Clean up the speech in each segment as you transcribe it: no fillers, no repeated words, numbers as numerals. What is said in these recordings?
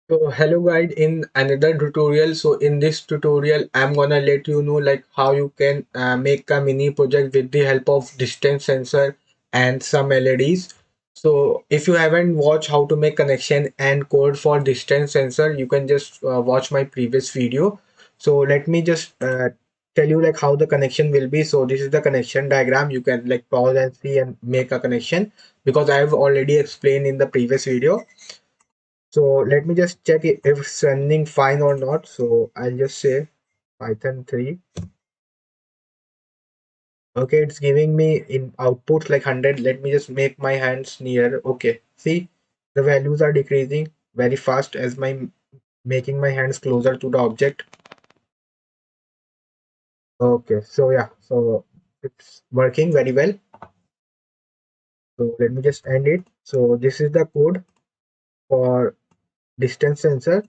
So hello guys, in another tutorial. So in this tutorial I'm gonna let you know like how you can make a mini project with the help of distance sensor and some LEDs. So if you haven't watched how to make connection and code for distance sensor, you can just watch my previous video. So let me just tell you like how the connection will be. So this is the connection diagram. You can like pause and see and make a connection because I have already explained in the previous video. So let me just check if it's running fine or not. So I'll just say Python 3. Okay, it's giving me in outputs like 100. Let me just make my hands near. Okay, see the values are decreasing very fast as my making my hands closer to the object. Okay, so yeah, so it's working very well. So let me just end it. So this is the code for distance sensor.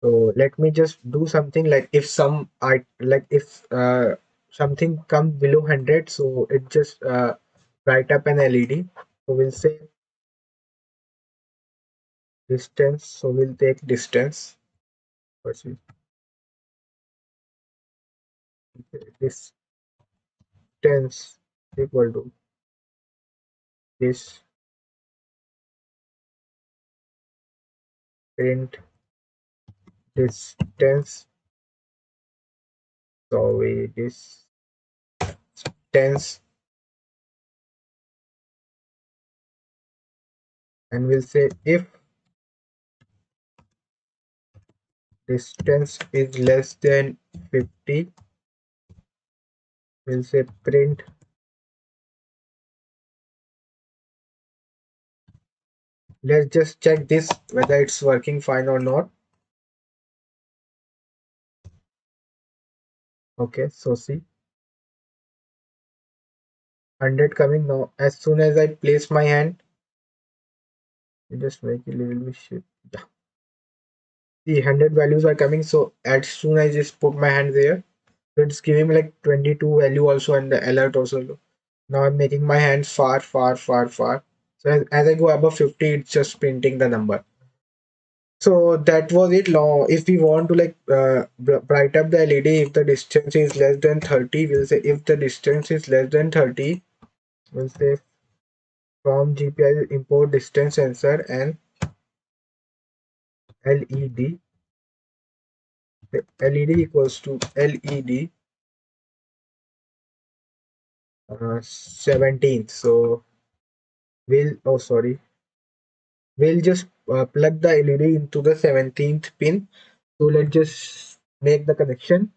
So let me just do something like if some I like if something comes below 100, so it just light up an LED. So we'll say distance. So we'll take distance. First we distance equal to this print distance. So we distance and we'll say if distance is less than 50, we'll say print. Let's just check this whether it's working fine or not. Okay, so see 100 coming now. As soon as I place my hand, you just make it a little bit shape. Yeah. The 100 values are coming. So as soon as I just put my hand there, so it's giving me like 22 value also and the alert also. Now I'm making my hands far, far, far, far. So as I go above 50, it's just printing the number. So that was it. Now, if we want to like bright up the LED, if the distance is less than 30, we'll say if the distance is less than 30, we'll say from GPI import distance sensor and LED. The LED equals to LED 17. So we'll just plug the LED into the 17th pin. So let's just make the connection.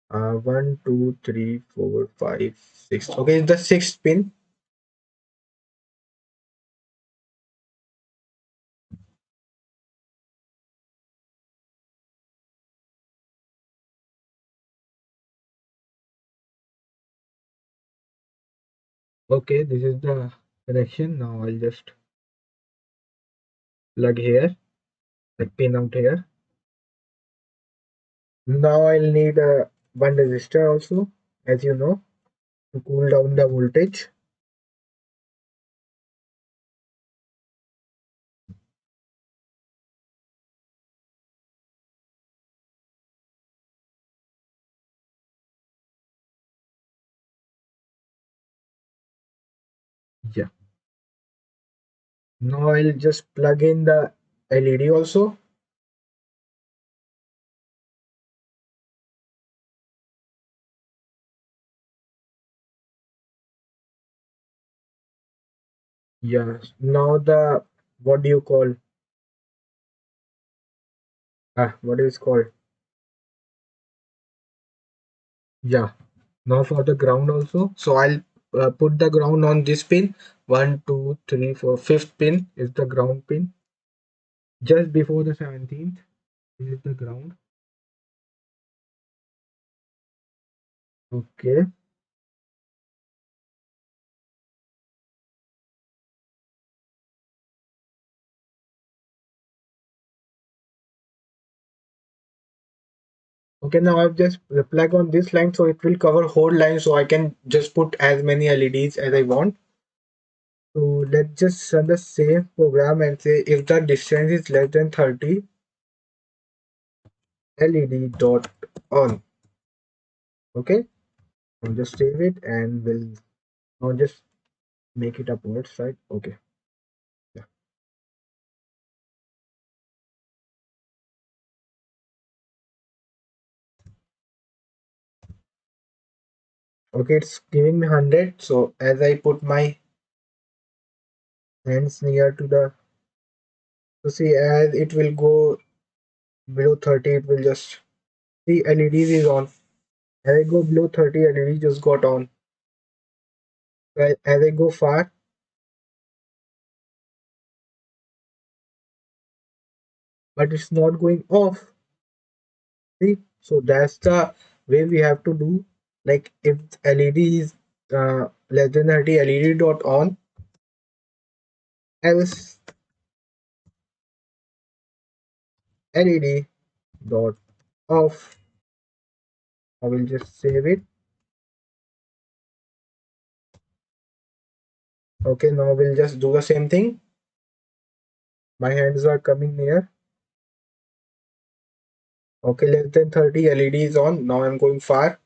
One, two, three, four, five, six. Okay, it's the sixth pin. Okay, this is the connection. Now I'll just plug here, like pin out here. Now I'll need one resistor also, as you know, to cool down the voltage. Yeah. Now I'll just plug in the LED also. Yeah. Now the what do you call? What is called? Yeah. Now for the ground also. So I'll put the ground on this pin. One, two, three, four. Fifth pin is the ground pin. Just before the 17th. This is the ground. Okay. Okay, now I've just plug on this line so it will cover whole line so I can just put as many LEDs as I want. let's just run the same program and say if the distance is less than 30, LED dot on. Okay, I'll just save it and we'll now just make it upwards side. Okay, yeah. Okay, it's giving me 100. So as I put my hands near to the, so see, as it will go below 30, it will just see LEDs is on. As I go below 30, LED just got on. As I go far, but it's not going off. See, so that's the way we have to do. Like if LED is less than 30, LED dot on, else LED dot off. I will just save it. Okay, now we'll just do the same thing. My hands are coming near. Okay, less than 30, LED is on. Now I'm going far.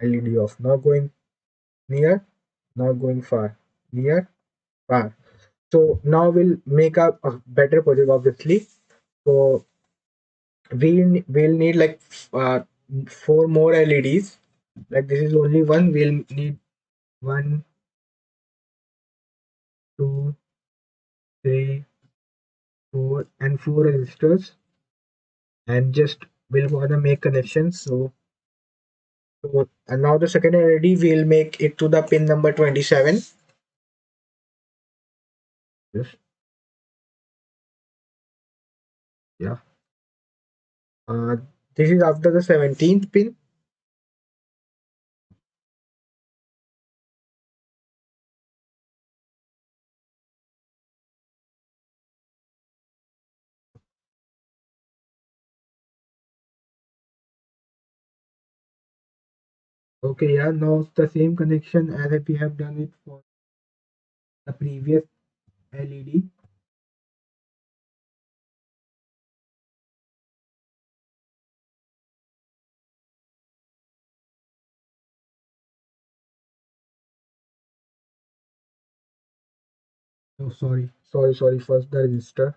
LED off. Now going near. Now going far. Near, far. So now we'll make a better project obviously. So we'll need like uh, four more LEDs. Like this is only one. We'll need one, two, three, four, and four resistors. And just we'll gonna make connections. So and now the second LED we'll make it to the pin number 27. Yes, yeah. Uh, this is after the 17th pin. Okay, yeah. Now it's the same connection as if we have done it for the previous LED. Oh, sorry. First the resistor.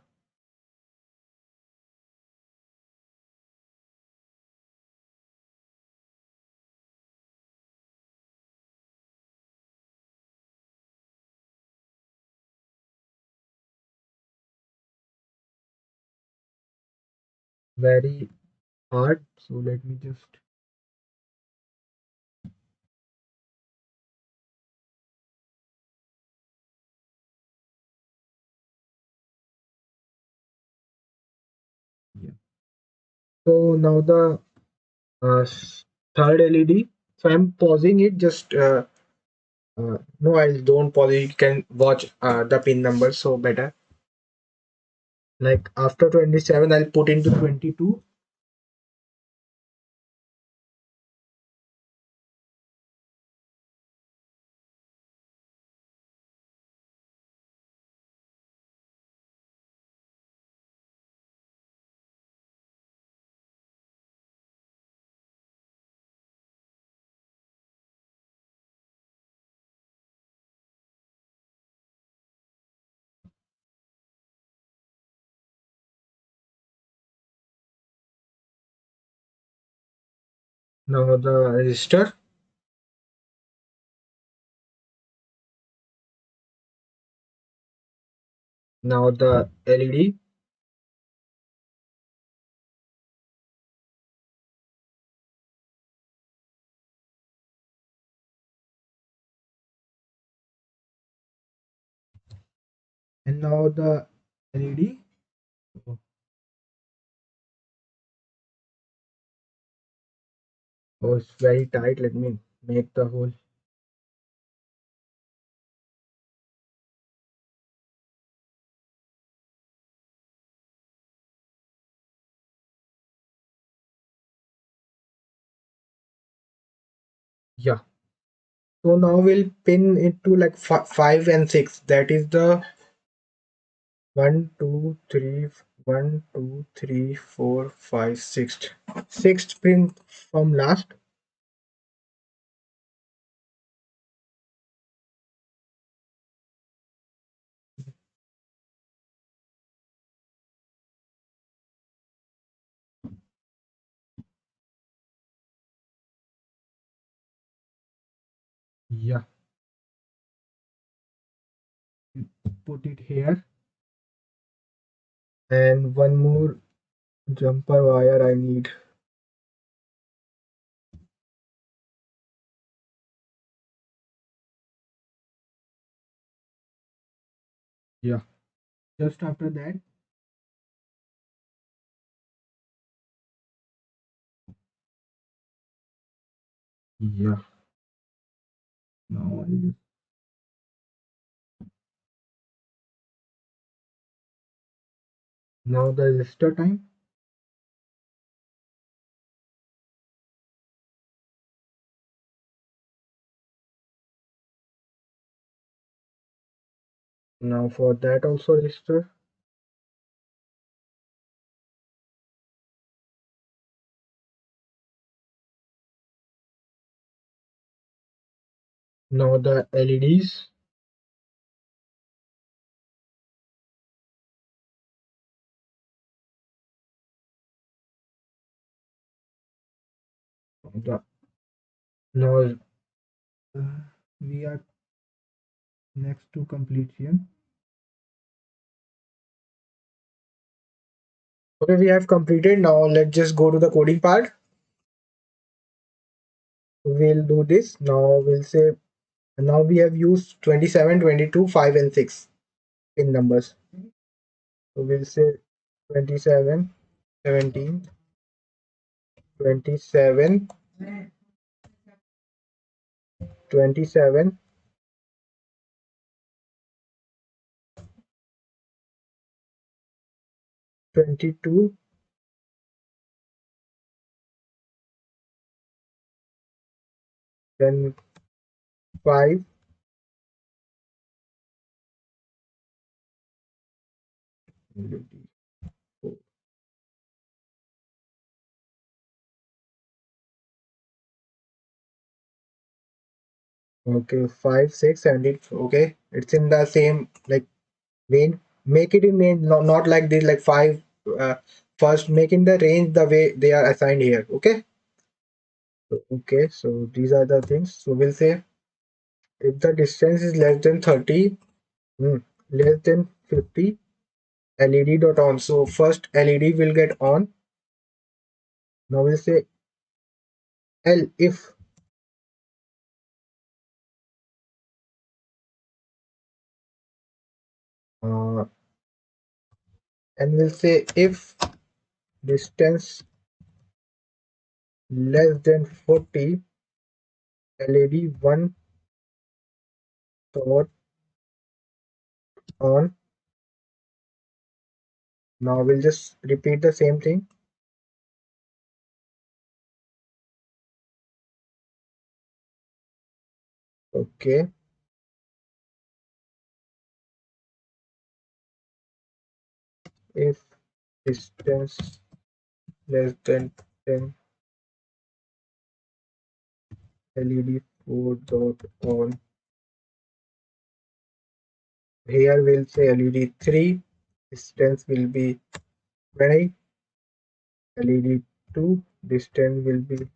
Very hard. So let me just. Yeah. So now the third LED. So I'm pausing it. Just no, I don't pause it. You can watch the pin number. So better. Like after 27, I'll put into 22. Now the resistor. Now the LED. And now the LED. Oh, it's very tight. Let me make the hole. Yeah. So now we'll pin it to like 5 and 6. That is the one, two, three, 1, 2, 3, 4, 5, 6. Sixth pin from last. Yeah, put it here. And one more jumper wire I need. Yeah, just after that. Yeah, now now the resistor time. Now for that also resistor. Now the LEDs. The now we are next to completion. Okay, we have completed. Now let's just go to the coding part. We'll do this. Now we'll say now we have used 27, 22, 5 and 6 in numbers. So we'll say 27, 17, 27, 27, 22, then 5. Okay, 5, 6, 17. Okay, it's in the same like range. Make it in range, not like this, like 5. Uh, First, make in the range the way they are assigned here. Okay. Okay, so these are the things. So we'll say if the distance is less than 30, less than 50, LED dot on. So first LED will get on. Now we'll say L if uh, and we'll say if distance less than 40, LED 1 dot on. Now we'll just repeat the same thing. Okay, if distance less than 10, LED 4 dot on. Here we'll say LED 3, distance will be 20, LED 2, distance will be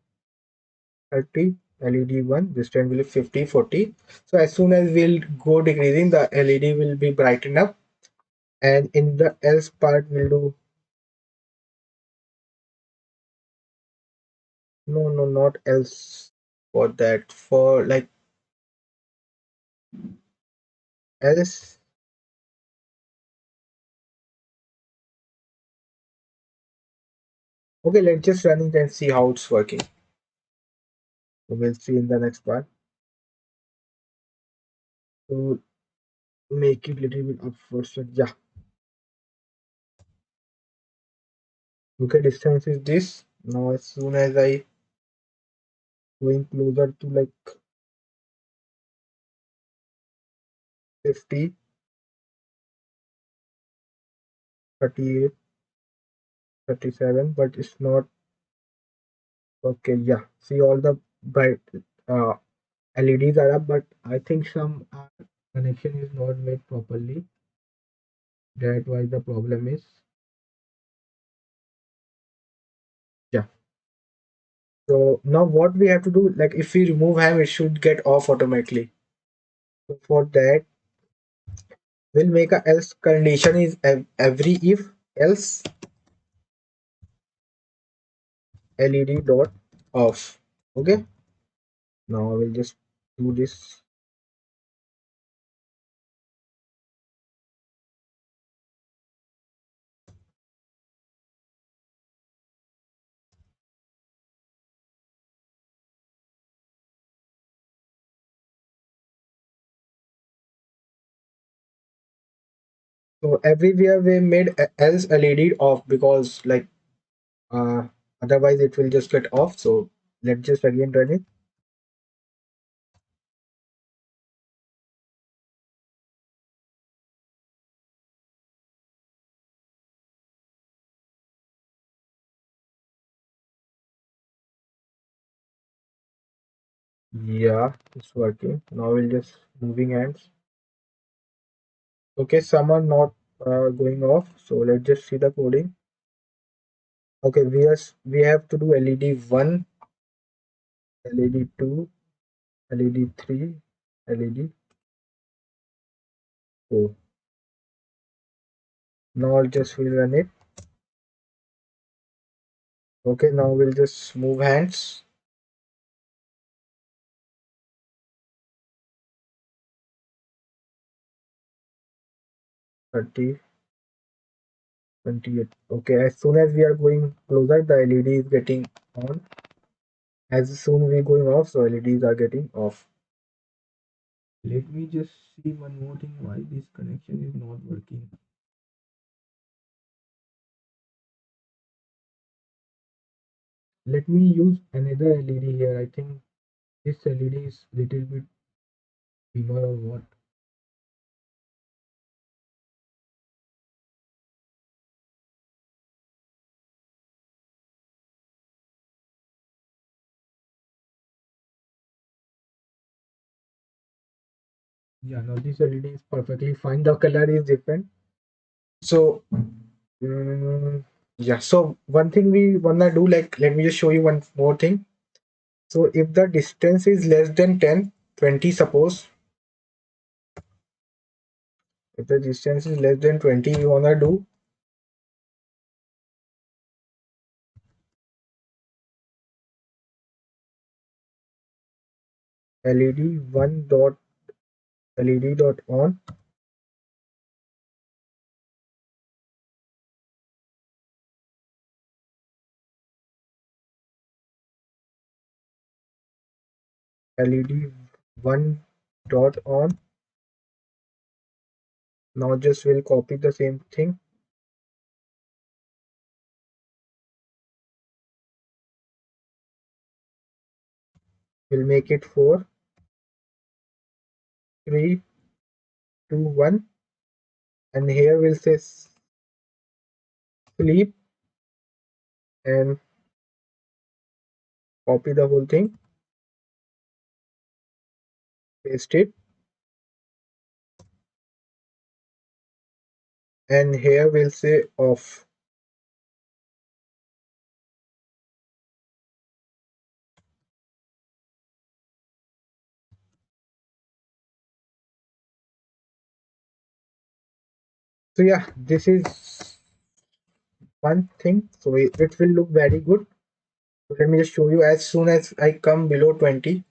30, LED 1, distance will be 50, 40. So as soon as we'll go decreasing, the LED will be brightened up. And in the else part, we'll do no, not else for that. For like else, okay, let's just run it and see how it's working. So we'll see in the next part. So make it little bit up first. So yeah, okay, distance is this. Now as soon as I going closer to like 50, 38, 37, but it's not okay. Yeah, see all the bright uh, LEDs are up, but I think some connection is not made properly. That why the problem is. Yeah. So now what we have to do, like if we remove ham, it should get off automatically. So for that, we'll make a else condition is every if else LED dot off. Okay. Now I will just do this. So everywhere we made else LED off because like uh otherwise it will just get off. So let's just again run it. Yeah, it's working. Now we'll just moving hands. Okay, some are not going off. So let's just see the coding. Okay, we have to do LED 1, LED 2, LED 3, LED 4. Now I'll just will run it. Okay, now we'll just move hands. 30, 28. Okay, as soon as we are going closer, the LED is getting on. As soon we going off, so LEDs are getting off. Let me just see one more thing why this connection is not working. Let me use another LED here. I think this LED is little bit dimmer or what. Yeah, now this LED is perfectly fine. The color is different. So, yeah. So one thing we wanna do, like, let me just show you one more thing. So if the distance is less than 10, 20, suppose, if the distance is less than 20, we wanna do LED 1 dot LED dot on, LED 1 dot on. Now just we'll copy the same thing. We'll make it 4, 3, 2, 1, and here we'll say sleep and copy the whole thing, paste it, and here we'll say off. So yeah, this is one thing. So it will look very good. So let me just show you as soon as I come below 20.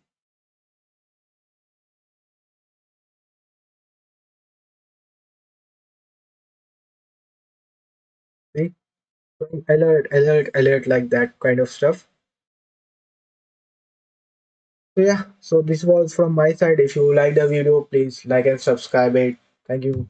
See, alert, alert, alert, like that kind of stuff. So yeah, so this was from my side. If you like the video, please like and subscribe it. Thank you.